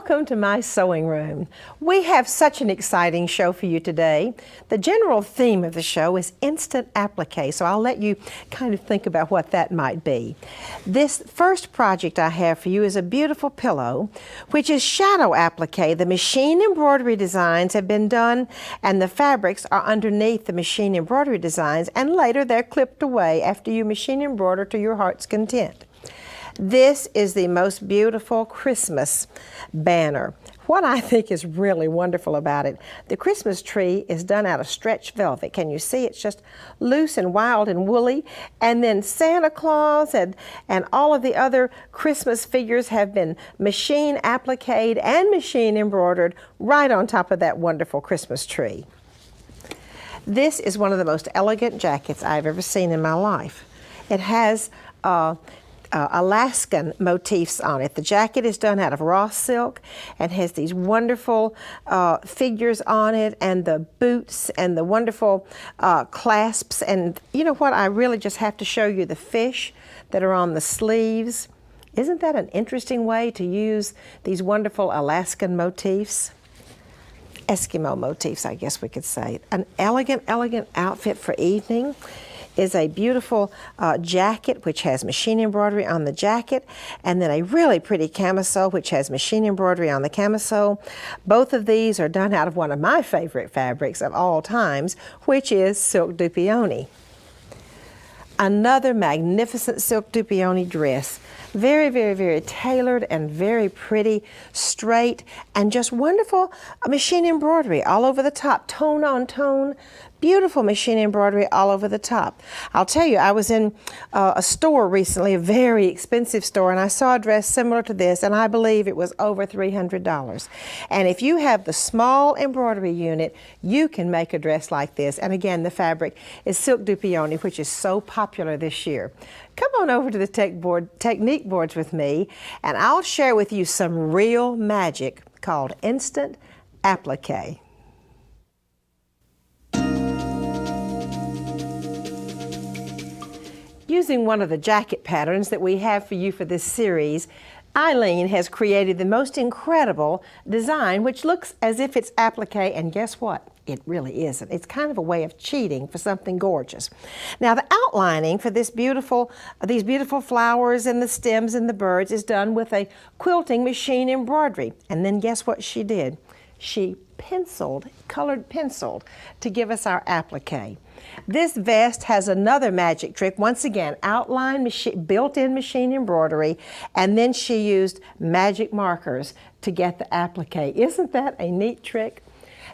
Welcome to my sewing room. We have such an exciting show for you today. The general theme of the show is instant applique, so I'll let you kind of think about what that might be. This first project I have for you is a beautiful pillow, which is shadow applique. The machine embroidery designs have been done and the fabrics are underneath the machine embroidery designs, and later they're clipped away after you machine embroider to your heart's content. This is the most beautiful Christmas banner. What I think is really wonderful about it, the Christmas tree is done out of stretch velvet. Can you see? It's just loose and wild and woolly. And then Santa Claus and all of the other Christmas figures have been machine appliqued and machine embroidered right on top of that wonderful Christmas tree. This is one of the most elegant jackets I've ever seen in my life. It has Alaskan motifs on it. The jacket is done out of raw silk and has these wonderful figures on it, and the boots and the wonderful clasps. And you know what? I really just have to show you the fish that are on the sleeves. Isn't that an interesting way to use these wonderful Alaskan motifs? Eskimo motifs, I guess we could say. An elegant, elegant outfit for evening is a beautiful jacket which has machine embroidery on the jacket, and then a really pretty camisole which has machine embroidery on the camisole. Both of these are done out of one of my favorite fabrics of all times, which is silk dupioni. Another magnificent silk dupioni dress. Very, very, very tailored and very pretty, straight, and just wonderful machine embroidery all over the top, tone on tone. Beautiful machine embroidery all over the top. I'll tell you, I was in a store recently, a very expensive store, and I saw a dress similar to this, and I believe it was over $300. And if you have the small embroidery unit, you can make a dress like this. And again, the fabric is silk dupioni, which is so popular this year. Come on over to the technique boards with me, and I'll share with you some real magic called instant applique. Using one of the jacket patterns that we have for you for this series, Eileen has created the most incredible design, which looks as if it's applique, and guess what? It really isn't. It's kind of a way of cheating for something gorgeous. Now, the outlining for these beautiful flowers and the stems and the birds is done with a quilting machine embroidery. And then guess what she did? She colored penciled to give us our applique. This vest has another magic trick. Once again, outline, built-in machine embroidery, and then she used magic markers to get the applique. Isn't that a neat trick?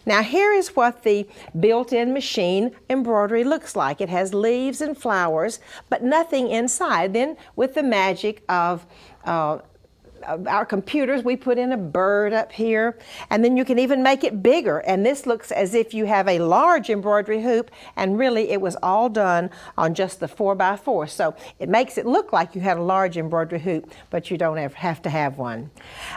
Now here is what the built-in machine embroidery looks like. It has leaves and flowers, but nothing inside. Then with the magic of our computers, we put in a bird up here, and then you can even make it bigger, and this looks as if you have a large embroidery hoop, and really it was all done on just the 4x4, so it makes it look like you had a large embroidery hoop, but you don't have to have one.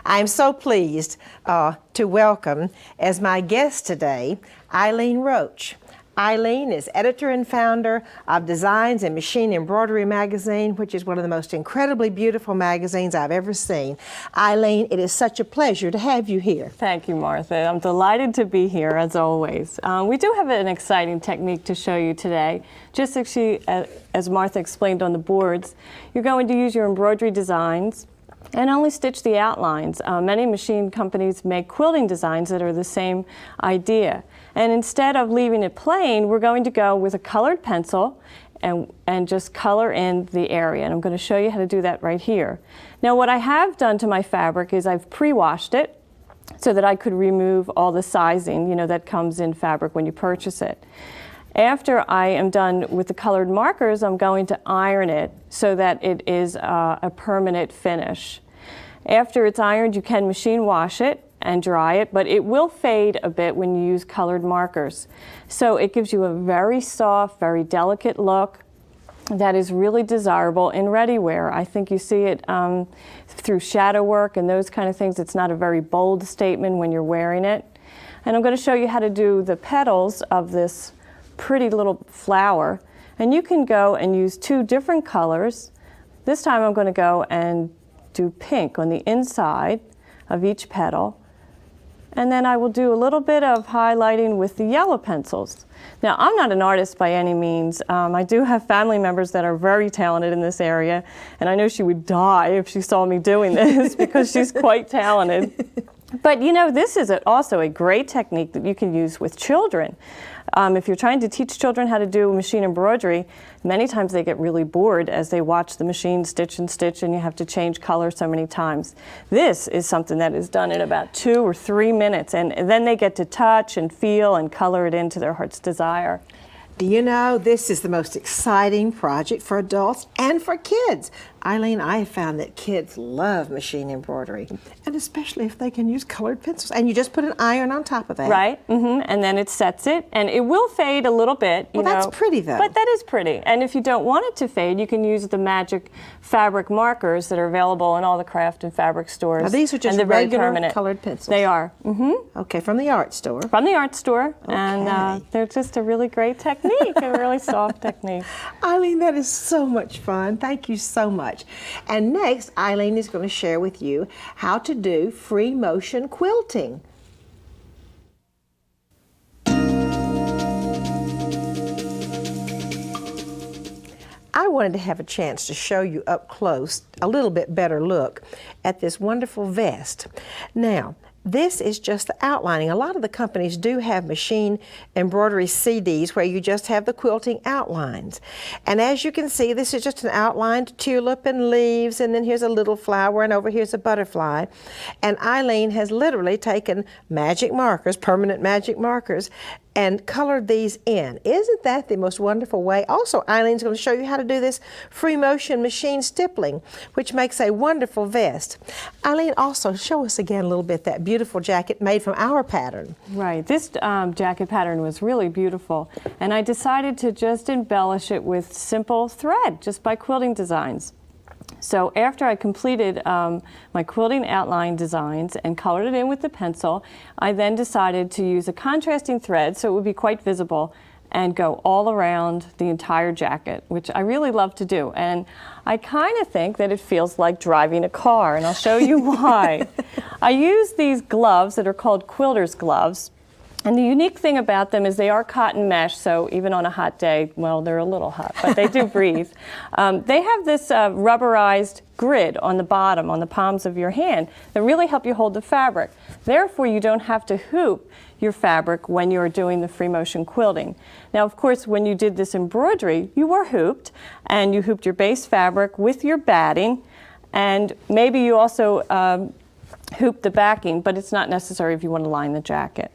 I'm so pleased to welcome as my guest today Eileen Roche. Eileen is editor and founder of Designs and Machine Embroidery magazine, which is one of the most incredibly beautiful magazines I've ever seen. Eileen, it is such a pleasure to have you here. Thank you, Martha. I'm delighted to be here, as always. We do have an exciting technique to show you today. Just as Martha explained on the boards, you're going to use your embroidery designs and only stitch the outlines. Many machine companies make quilting designs that are the same idea. And instead of leaving it plain, we're going to go with a colored pencil and just color in the area. And I'm going to show you how to do that right here. Now what I have done to my fabric is I've pre-washed it so that I could remove all the sizing, that comes in fabric when you purchase it. After I am done with the colored markers, I'm going to iron it so that it is a permanent finish. After it's ironed, you can machine wash it and dry it, but it will fade a bit when you use colored markers. So it gives you a very soft, very delicate look that is really desirable in ready wear. I think you see it through shadow work and those kind of things. It's not a very bold statement when you're wearing it. And I'm going to show you how to do the petals of this pretty little flower. And you can go and use two different colors. This time I'm going to go and do pink on the inside of each petal. And then I will do a little bit of highlighting with the yellow pencils. Now, I'm not an artist by any means. I do have family members that are very talented in this area, and I know she would die if she saw me doing this because she's quite talented. But you know, this is also a great technique that you can use with children. If you're trying to teach children how to do machine embroidery, many times they get really bored as they watch the machine stitch and stitch, and you have to change color so many times. This is something that is done in about 2 or 3 minutes, and then they get to touch and feel and color it into their heart's desire. Do you know, this is the most exciting project for adults and for kids. Eileen, I have found that kids love machine embroidery, and especially if they can use colored pencils. And you just put an iron on top of that. Right, and then it sets it, and it will fade a little bit. Well, that's pretty, though. But that is pretty. And if you don't want it to fade, you can use the magic fabric markers that are available in all the craft and fabric stores. Now, these are just regular colored pencils? They are. Okay, from the art store. From the art store, Okay. and they're just a really great technique, a really soft technique. Eileen, that is so much fun. Thank you so much. And next, Eileen is going to share with you how to do free motion quilting. I wanted to have a chance to show you up close a little bit better look at this wonderful vest. Now, this is just the outlining. A lot of the companies do have machine embroidery CDs where you just have the quilting outlines. And as you can see, this is just an outlined tulip and leaves, and then here's a little flower, and over here's a butterfly. And Eileen has literally taken magic markers, permanent magic markers, and colored these in. Isn't that the most wonderful way? Also, Eileen's going to show you how to do this free motion machine stippling, which makes a wonderful vest. Eileen, also show us again a little bit that beautiful jacket made from our pattern. Right, this jacket pattern was really beautiful, and I decided to just embellish it with simple thread, just by quilting designs. So after I completed my quilting outline designs and colored it in with the pencil, I then decided to use a contrasting thread so it would be quite visible and go all around the entire jacket, which I really love to do. And I kind of think that it feels like driving a car, and I'll show you why. I use these gloves that are called quilter's gloves. And the unique thing about them is they are cotton mesh, so even on a hot day, well, they're a little hot, but they do breathe. They have this rubberized grid on the bottom, on the palms of your hand, that really help you hold the fabric. Therefore, you don't have to hoop your fabric when you're doing the free motion quilting. Now, of course, when you did this embroidery, you were hooped, and you hooped your base fabric with your batting, and maybe you also hooped the backing, but it's not necessary if you want to line the jacket.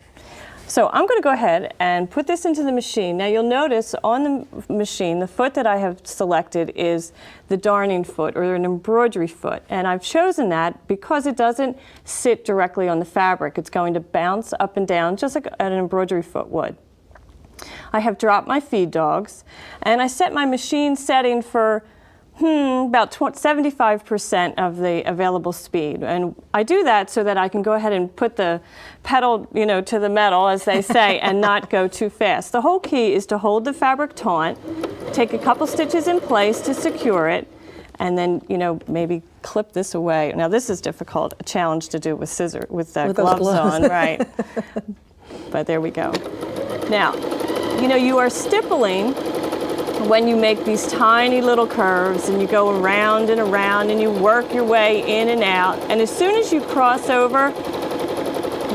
So I'm going to go ahead and put this into the machine. Now you'll notice on the machine, the foot that I have selected is the darning foot, or an embroidery foot. And I've chosen that because it doesn't sit directly on the fabric. It's going to bounce up and down just like an embroidery foot would. I have dropped my feed dogs, and I set my machine setting for about 75% of the available speed. And I do that so that I can go ahead and put the pedal, to the metal, as they say, and not go too fast. The whole key is to hold the fabric taut, take a couple stitches in place to secure it, and then, maybe clip this away. Now this is difficult, a challenge to do with gloves on, right? But there we go. Now, you are stippling when you make these tiny little curves, and you go around and around, and you work your way in and out, and as soon as you cross over,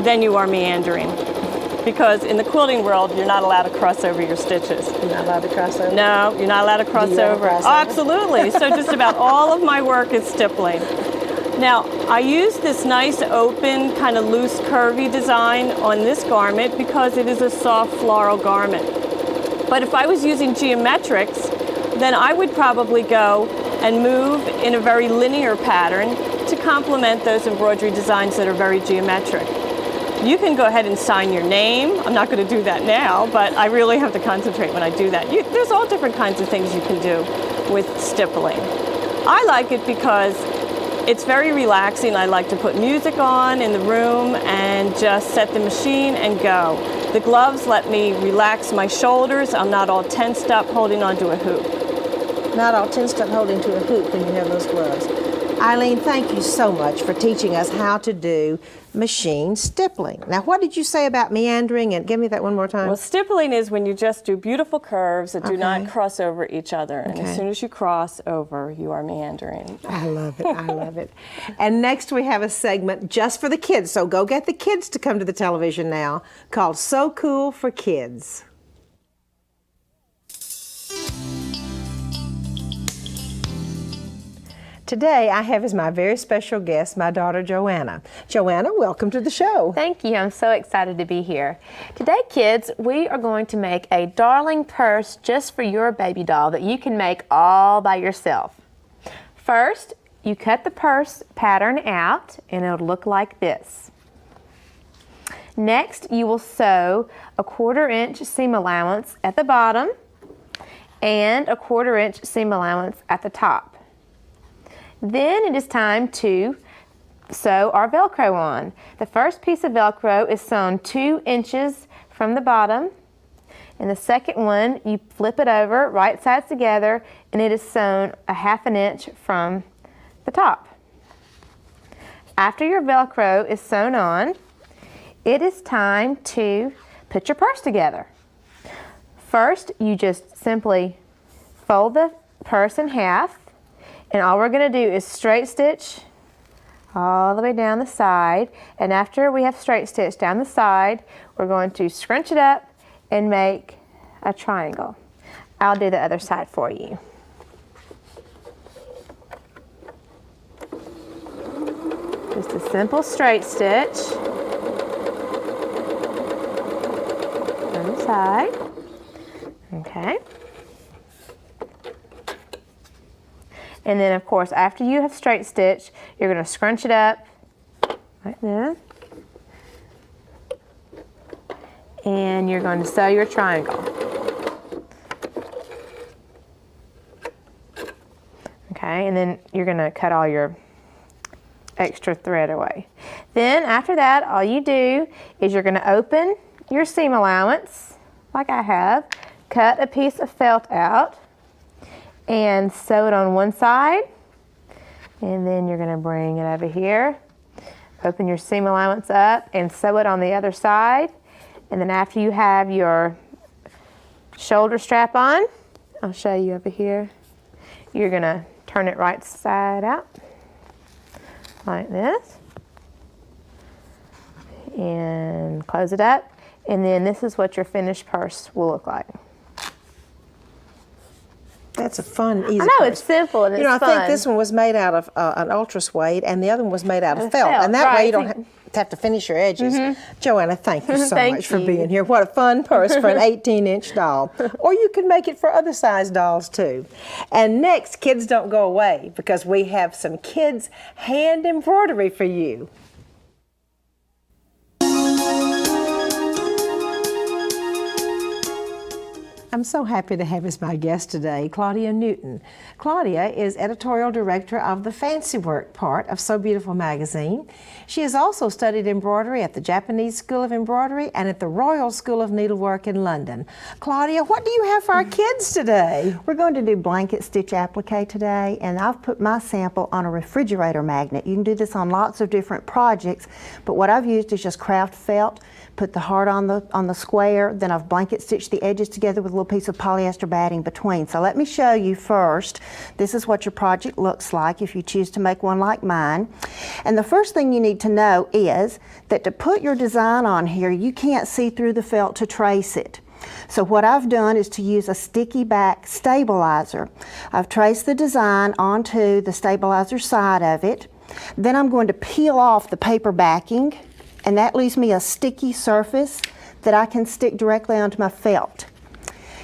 then you are meandering. Because in the quilting world, you're not allowed to cross over your stitches. You're not allowed to cross over? No, you're not allowed to cross over. Oh, absolutely. So just about all of my work is stippling. Now, I use this nice open, kind of loose, curvy design on this garment because it is a soft floral garment. But if I was using geometrics, then I would probably go and move in a very linear pattern to complement those embroidery designs that are very geometric. You can go ahead and sign your name. I'm not going to do that now, but I really have to concentrate when I do that. There's all different kinds of things you can do with stippling. I like it because it's very relaxing. I like to put music on in the room and just set the machine and go. The gloves let me relax my shoulders. I'm not all tensed up holding onto a hoop. Not all tensed up holding to a hoop when you have those gloves. Eileen, thank you so much for teaching us how to do machine stippling. Now, what did you say about meandering? And give me that one more time. Well, stippling is when you just do beautiful curves that do not cross over each other. And as soon as you cross over, you are meandering. I love it. I love it. And next we have a segment just for the kids. So go get the kids to come to the television now, called So Cool for Kids. Today, I have as my very special guest my daughter, Joanna. Joanna, welcome to the show. Thank you. I'm so excited to be here. Today, kids, we are going to make a darling purse just for your baby doll that you can make all by yourself. First, you cut the purse pattern out, and it'll look like this. Next, you will sew a 1/4 inch seam allowance at the bottom and a 1/4 inch seam allowance at the top. Then it is time to sew our Velcro on. The first piece of Velcro is sewn 2 inches from the bottom, and the second one you flip it over right sides together, and it is sewn a 1/2 inch from the top. After your Velcro is sewn on, it is time to put your purse together. First, you just simply fold the purse in half. And all we're going to do is straight stitch all the way down the side. And after we have straight stitched down the side, we're going to scrunch it up and make a triangle. I'll do the other side for you. Just a simple straight stitch on the side. Okay. And then, of course, after you have straight stitched, you're going to scrunch it up like this. And you're going to sew your triangle. Okay, and then you're going to cut all your extra thread away. Then, after that, all you do is you're going to open your seam allowance, like I have, cut a piece of felt out, and sew it on one side, and then you're going to bring it over here, open your seam allowance up and sew it on the other side. And then after you have your shoulder strap on, I'll show you over here, you're going to turn it right side out like this and close it up, and then this is what your finished purse will look like. That's a fun, easy I know, purse. it's simple and it's fun. I think this one was made out of an ultra suede, and the other one was made out of felt. felt, And that way right. you don't have to finish your edges. Joanna, thank you so Thank much for you. being here. What a fun purse for an 18-inch doll. Or you can make it for other size dolls too. And next, kids don't go away, because we have some kids hand embroidery for you. I'm so happy to have as my guest today, Claudia Newton. Claudia is editorial director of the Fancy Work part of So Beautiful magazine. She has also studied embroidery at the Japanese School of Embroidery and at the Royal School of Needlework in London. Claudia, what do you have for our kids today? We're going to do blanket stitch applique today, and I've put my sample on a refrigerator magnet. You can do this on lots of different projects, but what I've used is just craft felt, put the heart on the square, then I've blanket stitched the edges together with a little piece of polyester batting between. So let me show you first. This is what your project looks like if you choose to make one like mine. And the first thing you need to know is that to put your design on here, you can't see through the felt to trace it. So what I've done is to use a sticky back stabilizer. I've traced the design onto the stabilizer side of it. Then I'm going to peel off the paper backing, and that leaves me a sticky surface that I can stick directly onto my felt.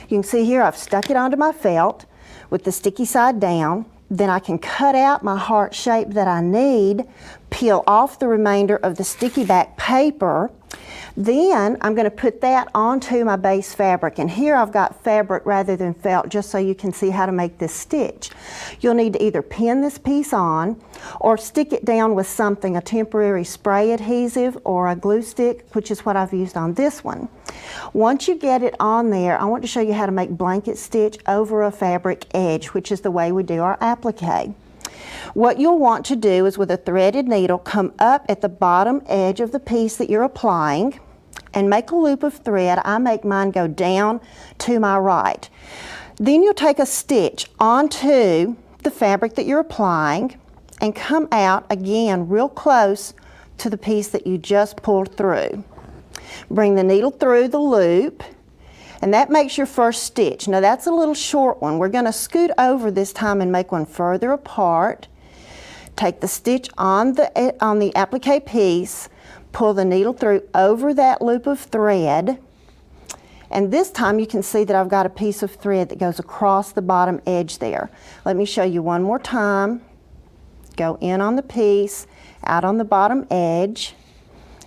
You can see here I've stuck it onto my felt with the sticky side down. Then I can cut out my heart shape that I need, peel off the remainder of the sticky back paper. Then I'm going to put that onto my base fabric, and here I've got fabric rather than felt, just so you can see how to make this stitch. You'll need to either pin this piece on or stick it down with something, a temporary spray adhesive or a glue stick, which is what I've used on this one. Once you get it on there, I want to show you how to make blanket stitch over a fabric edge, which is the way we do our applique. What you'll want to do is with a threaded needle, come up at the bottom edge of the piece that you're applying and make a loop of thread. I make mine go down to my right. Then you'll take a stitch onto the fabric that you're applying and come out again real close to the piece that you just pulled through. Bring the needle through the loop, and that makes your first stitch. Now that's a little short one. We're going to scoot over this time and make one further apart. Take the stitch on the applique piece, pull the needle through over that loop of thread, and this time you can see that I've got a piece of thread that goes across the bottom edge there. Let me show you one more time. Go in on the piece, out on the bottom edge,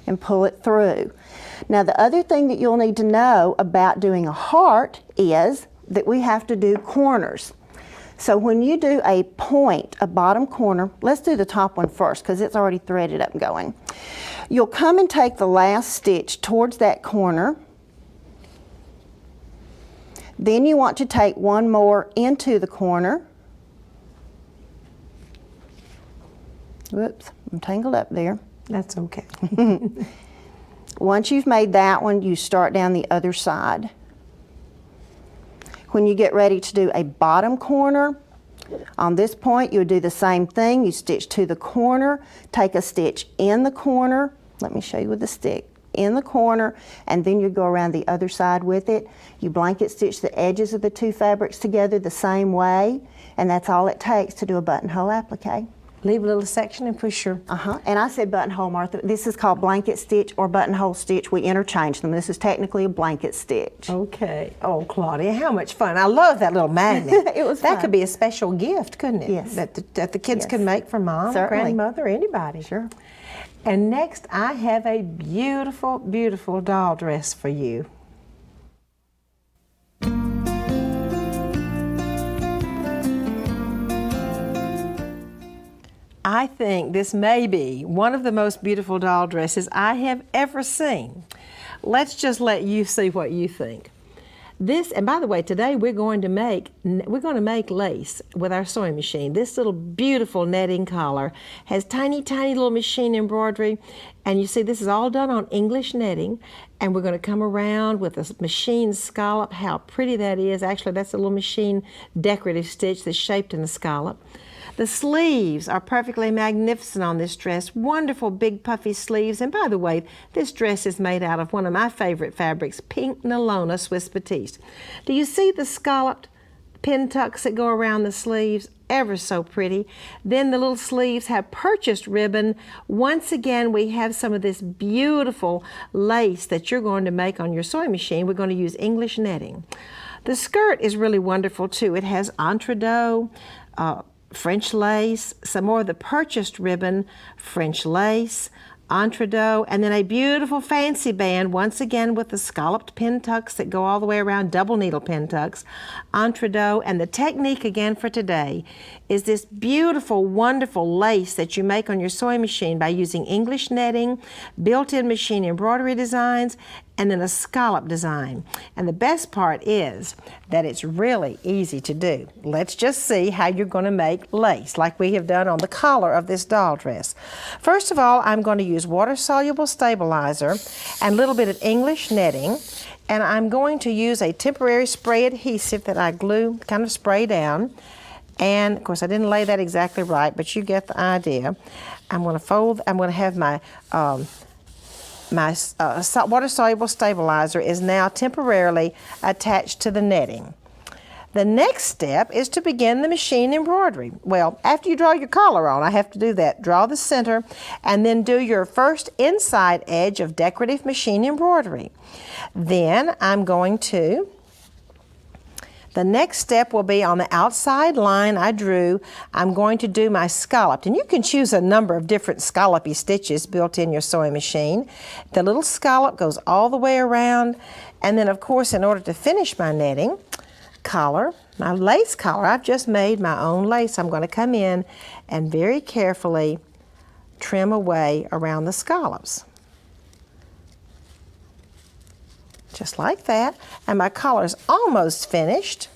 and pull it through. Now the other thing that you'll need to know about doing a heart is that we have to do corners. So when you do a point, a bottom corner, let's do the top one first because it's already threaded up and going. You'll come and take the last stitch towards that corner. Then you want to take one more into the corner. Whoops, I'm tangled up there. That's okay. Once you've made that one, you start down the other side. When you get ready to do a bottom corner, on this point you would do the same thing. You stitch to the corner, take a stitch in the corner. Let me show you with the stick. In the corner, and then you go around the other side with it. You blanket stitch the edges of the two fabrics together the same way, and that's all it takes to do a buttonhole applique. Leave a little section and push your... And I said buttonhole, Martha. This is called blanket stitch or buttonhole stitch. We interchange them. This is technically a blanket stitch. Okay. Oh, Claudia, how much fun. I love that little magnet. It was That fun. could be a special gift, couldn't it? Yes. That the kids Yes. could make for mom, Certainly. grandmother, anybody. Sure. And next, I have a beautiful, beautiful doll dress for you. I think this may be one of the most beautiful doll dresses I have ever seen. Let's just let you see what you think. This, and by the way, today we're going to make lace with our sewing machine. This little beautiful netting collar has tiny, tiny little machine embroidery, and you see this is all done on English netting, and we're going to come around with a machine scallop. How pretty that is. Actually, that's a little machine decorative stitch that's shaped in a scallop. The sleeves are perfectly magnificent on this dress. Wonderful big puffy sleeves. And by the way, this dress is made out of one of my favorite fabrics, pink Nylona Swiss Batiste. Do you see the scalloped pin tucks that go around the sleeves? Ever so pretty. Then the little sleeves have purchased ribbon. Once again, we have some of this beautiful lace that you're going to make on your sewing machine. We're going to use English netting. The skirt is really wonderful too. It has entredeaux, French lace, some more of the purchased ribbon, French lace, entredeaux, and then a beautiful fancy band, once again with the scalloped pin tucks that go all the way around, double needle pin tucks, entredeaux, and the technique again for today is this beautiful, wonderful lace that you make on your sewing machine by using English netting, built-in machine embroidery designs, and then a scallop design. And the best part is that it's really easy to do. Let's just see how you're going to make lace like we have done on the collar of this doll dress. First of all, I'm going to use water-soluble stabilizer and a little bit of English netting, and I'm going to use a temporary spray adhesive that I glue, kind of spray down. And of course I didn't lay that exactly right, but you get the idea. I'm going to have my water-soluble stabilizer is now temporarily attached to the netting. The next step is to begin the machine embroidery. Well, after you draw your collar on, I have to do that. Draw the center and then do your first inside edge of decorative machine embroidery. Then the next step will be on the outside line I drew. I'm going to do my scalloped, and you can choose a number of different scallopy stitches built in your sewing machine. The little scallop goes all the way around, and then of course in order to finish my netting collar, my lace collar, I've just made my own lace. I'm going to come in and very carefully trim away around the scallops. Just like that, and my collar is almost finished.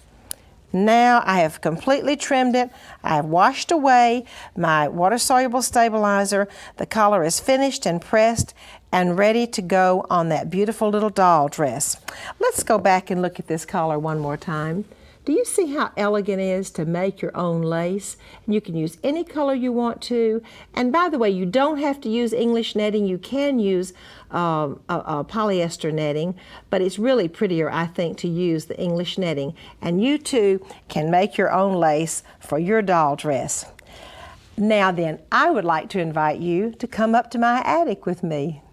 Now I have completely trimmed it. I have washed away my water-soluble stabilizer. The collar is finished and pressed and ready to go on that beautiful little doll dress. Let's go back and look at this collar one more time. Do you see how elegant it is to make your own lace? You can use any color you want to. And by the way, you don't have to use English netting. You can use polyester netting, but it's really prettier, I think, to use the English netting. And you too can make your own lace for your doll dress. Now then, I would like to invite you to come up to my attic with me.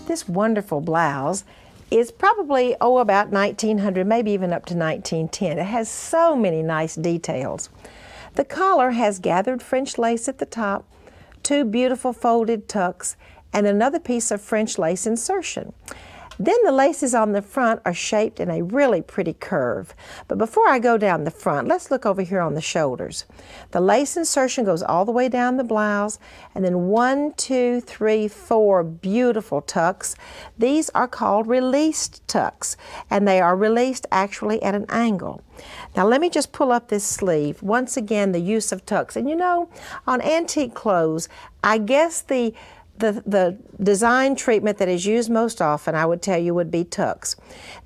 This wonderful blouse is probably, about 1900, maybe even up to 1910. It has so many nice details. The collar has gathered French lace at the top, 2 beautiful folded tucks, and another piece of French lace insertion. Then the laces on the front are shaped in a really pretty curve. But before I go down the front, let's look over here on the shoulders. The lace insertion goes all the way down the blouse, and then 1, 2, 3, 4 beautiful tucks. These are called released tucks, and they are released actually at an angle. Now let me just pull up this sleeve. Once again, the use of tucks. And you know, on antique clothes, I guess the design treatment that is used most often, I would tell you, would be tucks.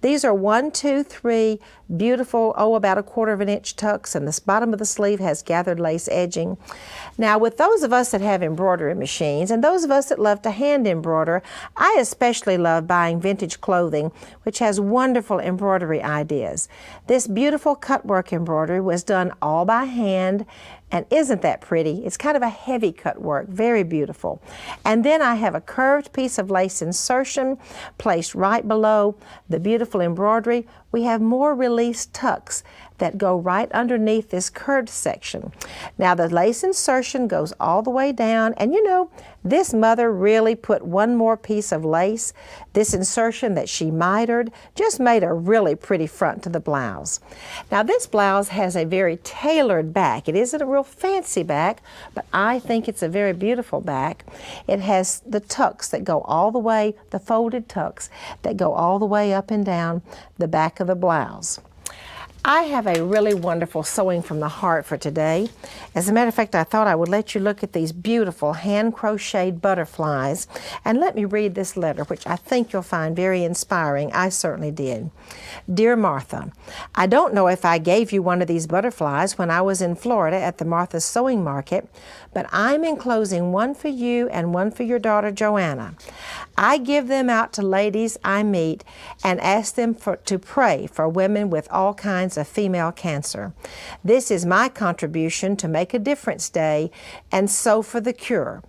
These are 1, 2, 3 beautiful, about 1/4 inch tucks, and the bottom of the sleeve has gathered lace edging. Now, with those of us that have embroidery machines, and those of us that love to hand embroider, I especially love buying vintage clothing, which has wonderful embroidery ideas. This beautiful cutwork embroidery was done all by hand, and isn't that pretty? It's kind of a heavy cut work, very beautiful. And then I have a curved piece of lace insertion placed right below the beautiful embroidery. We have more released tucks that go right underneath this curved section. Now the lace insertion goes all the way down, and you know, this mother really put one more piece of lace. This insertion that she mitered just made a really pretty front to the blouse. Now this blouse has a very tailored back. It isn't a real fancy back, but I think it's a very beautiful back. It has the tucks that go all the way, the folded tucks that go all the way up and down the back of the blouse. I have a really wonderful sewing from the heart for today. As a matter of fact, I thought I would let you look at these beautiful hand-crocheted butterflies. And let me read this letter, which I think you'll find very inspiring. I certainly did. Dear Martha, I don't know if I gave you one of these butterflies when I was in Florida at the Martha's Sewing Market, but I'm enclosing one for you and one for your daughter Joanna. I give them out to ladies I meet and ask them to pray for women with all kinds of female cancer. This is my contribution to Make a Difference Day and Sew for the Cure.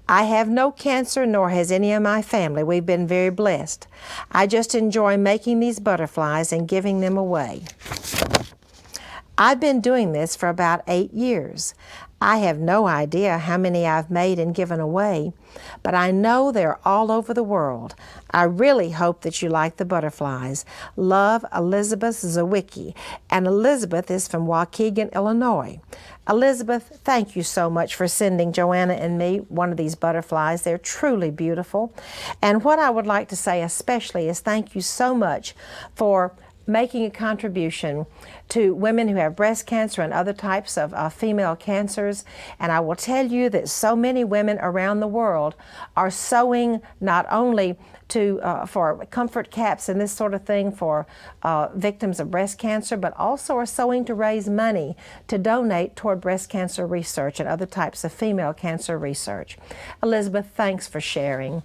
I have no cancer, nor has any of my family. We've been very blessed. I just enjoy making these butterflies and giving them away. I've been doing this for about 8 years. I have no idea how many I've made and given away, but I know they're all over the world. I really hope that you like the butterflies. Love, Elizabeth Zawicki. And Elizabeth is from Waukegan, Illinois. Elizabeth, thank you so much for sending Joanna and me one of these butterflies. They're truly beautiful. And what I would like to say especially is thank you so much for making a contribution to women who have breast cancer and other types of female cancers. And I will tell you that so many women around the world are sewing not only for comfort caps and this sort of thing for victims of breast cancer, but also are sewing to raise money to donate toward breast cancer research and other types of female cancer research. Elizabeth, thanks for sharing.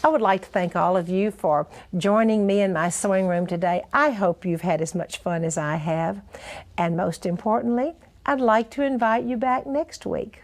I would like to thank all of you for joining me in my sewing room today. I hope you've had as much fun as I have. And most importantly, I'd like to invite you back next week.